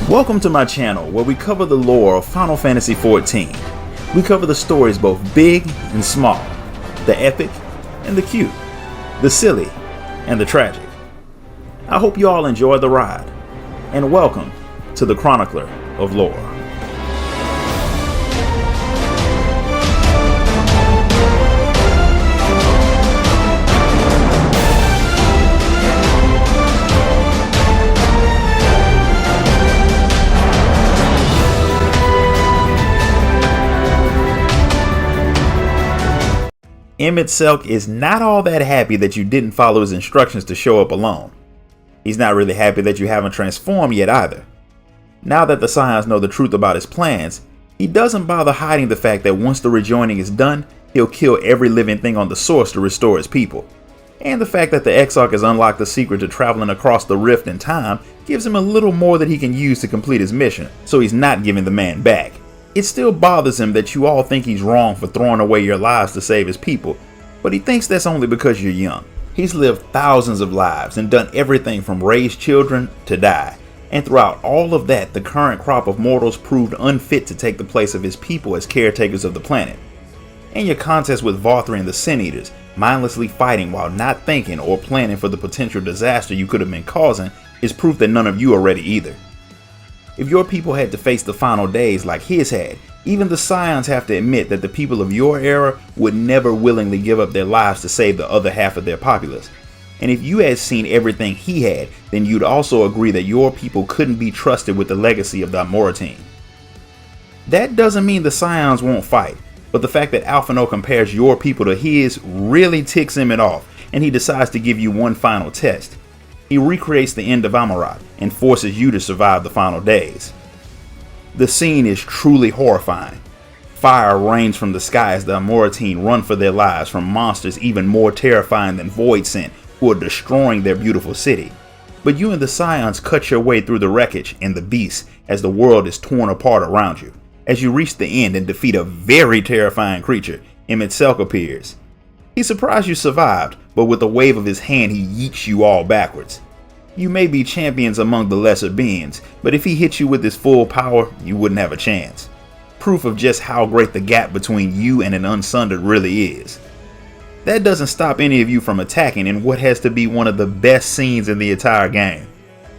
Welcome to my channel where we cover the lore of Final Fantasy XIV. We cover the stories both big and small, the epic and the cute, the silly and the tragic. I hope you all enjoy the ride, and welcome to the Chronicler of Lore. Eorzea is not all that happy that you didn't follow his instructions to show up alone. He's not really happy that you haven't transformed yet either. Now that the Scions know the truth about his plans, he doesn't bother hiding the fact that once the rejoining is done, he'll kill every living thing on the source to restore his people. And the fact that the Exarch has unlocked the secret to traveling across the rift in time gives him a little more that he can use to complete his mission, so he's not giving the man back. It still bothers him that you all think he's wrong for throwing away your lives to save his people, but he thinks that's only because you're young. He's lived thousands of lives and done everything from raise children to die, and throughout all of that, the current crop of mortals proved unfit to take the place of his people as caretakers of the planet. And your contest with Vothri and the Sin Eaters, mindlessly fighting while not thinking or planning for the potential disaster you could have been causing, is proof that none of you are ready either. If your people had to face the final days like his had, even the Scions have to admit that the people of your era would never willingly give up their lives to save the other half of their populace. And if you had seen everything he had, then you'd also agree that your people couldn't be trusted with the legacy of the Amoratine. That doesn't mean the Scions won't fight, but the fact that Alphinaud compares your people to his really ticks him off, and he decides to give you one final test. He recreates the end of Amarat and forces you to survive the final days. The scene is truly horrifying. Fire rains from the sky as the Amoratine run for their lives from monsters even more terrifying than Voidsent, who are destroying their beautiful city. But you and the Scions cut your way through the wreckage and the beasts as the world is torn apart around you. As you reach the end and defeat a very terrifying creature, Eorzea appears. He's surprised you survived, but with a wave of his hand he yeets you all backwards. You may be champions among the lesser beings, but if he hit you with his full power, you wouldn't have a chance. Proof of just how great the gap between you and an Unsundered really is. That doesn't stop any of you from attacking in what has to be one of the best scenes in the entire game.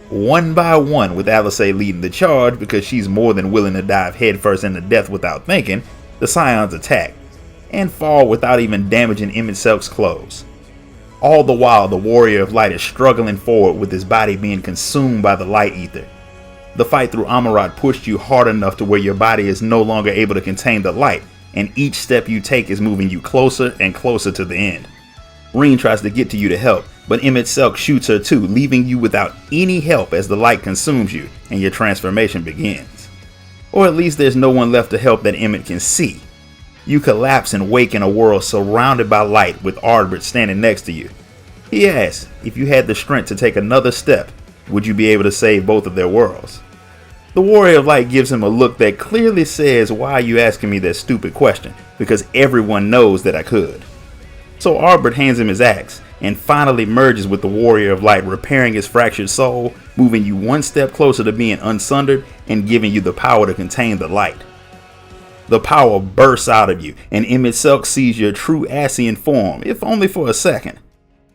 One by one, with Eorzea leading the charge because she's more than willing to dive headfirst into death without thinking, the Scions attack, and fall without even damaging Eorzea's clothes. All the while, the Warrior of Light is struggling forward with his body being consumed by the Light Ether. The fight through Amarat pushed you hard enough to where your body is no longer able to contain the light, and each step you take is moving you closer and closer to the end. Reen tries to get to you to help, but Eorzea shoots her too, leaving you without any help as the light consumes you and your transformation begins. Or at least there's no one left to help that Emmett can see. You collapse and wake in a world surrounded by light with Ardbert standing next to you. He asks, if you had the strength to take another step, would you be able to save both of their worlds? The Warrior of Light gives him a look that clearly says, why are you asking me that stupid question? Because everyone knows that I could. So Ardbert hands him his axe and finally merges with the Warrior of Light, repairing his fractured soul, moving you one step closer to being unsundered and giving you the power to contain the light. The power bursts out of you, and Eorzea sees your true Ascian form, if only for a second.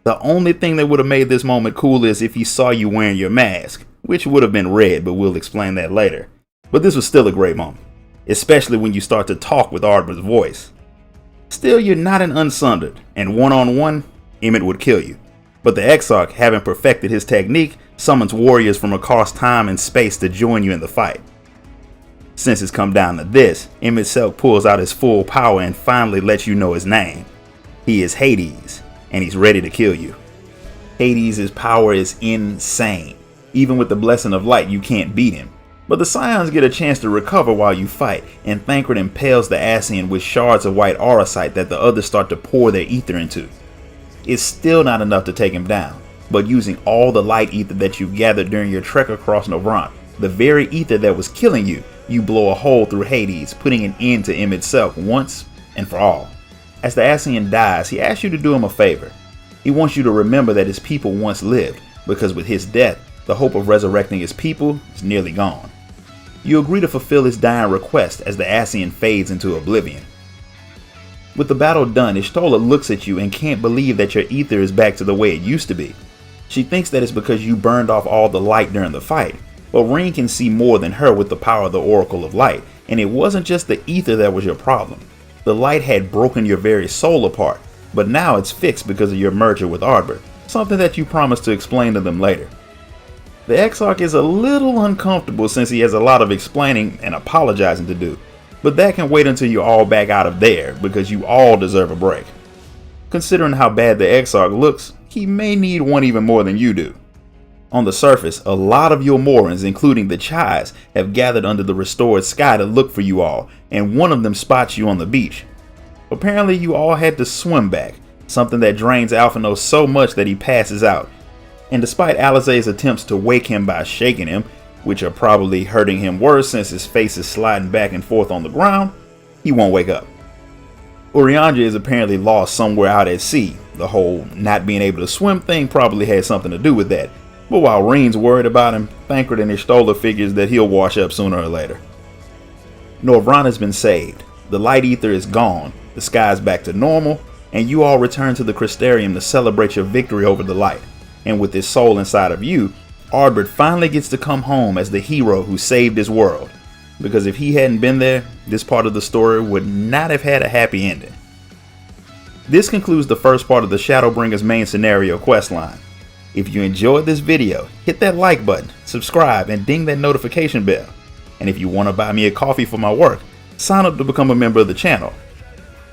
The only thing that would have made this moment cool is if he saw you wearing your mask, which would have been red, but we'll explain that later. But this was still a great moment, especially when you start to talk with Ardbert's voice. Still, you're not an Unsundered, and one-on-one, Emmett would kill you. But the Exarch, having perfected his technique, summons warriors from across time and space to join you in the fight. Since it's come down to this, Eorzea pulls out his full power and finally lets you know his name. He is Hades, and he's ready to kill you. Hades' power is insane. Even with the Blessing of Light, you can't beat him. But the Scions get a chance to recover while you fight, and Thancred impales the Ascian with shards of white auracite that the others start to pour their ether into. It's still not enough to take him down, but using all the light ether that you've gathered during your trek across Novrant, the very ether that was killing you, you blow a hole through Hades, putting an end to Eorzea once and for all. As the Ascian dies, he asks you to do him a favor. He wants you to remember that his people once lived, because with his death, the hope of resurrecting his people is nearly gone. You agree to fulfill his dying request as the Ascian fades into oblivion. With the battle done, Y'shtola looks at you and can't believe that your ether is back to the way it used to be. She thinks that it's because you burned off all the light during the fight, but Ring can see more than her with the power of the Oracle of Light, and it wasn't just the ether that was your problem. The light had broken your very soul apart, but now it's fixed because of your merger with Ardbert, something that you promised to explain to them later. The Exarch is a little uncomfortable since he has a lot of explaining and apologizing to do, but that can wait until you're all back out of there because you all deserve a break. Considering how bad the Exarch looks, he may need one even more than you do. On the surface, a lot of your Morans, including the Chais, have gathered under the restored sky to look for you all, and one of them spots you on the beach. Apparently you all had to swim back, something that drains Alphinaud so much that he passes out. And despite Alisaie's attempts to wake him by shaking him, which are probably hurting him worse since his face is sliding back and forth on the ground, he won't wake up. Urianger is apparently lost somewhere out at sea. The whole not being able to swim thing probably had something to do with that. But while Ring's worried about him, Thancred and Y'shtola figures that he'll wash up sooner or later. Norvrana's been saved. The light ether is gone, the sky's back to normal, and you all return to the Crystarium to celebrate your victory over the light. And with his soul inside of you, Ardbert finally gets to come home as the hero who saved his world. Because if he hadn't been there, this part of the story would not have had a happy ending. This concludes the first part of the Shadowbringers main scenario questline. If you enjoyed this video, hit that like button, subscribe, and ding that notification bell. And if you want to buy me a coffee for my work, sign up to become a member of the channel.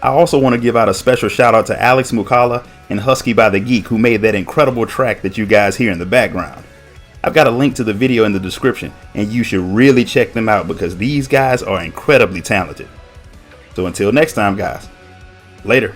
I also want to give out a special shout out to Alex Mukala and Husky by the Geek who made that incredible track that you guys hear in the background. I've got a link to the video in the description, and you should really check them out because these guys are incredibly talented. So until next time guys, later.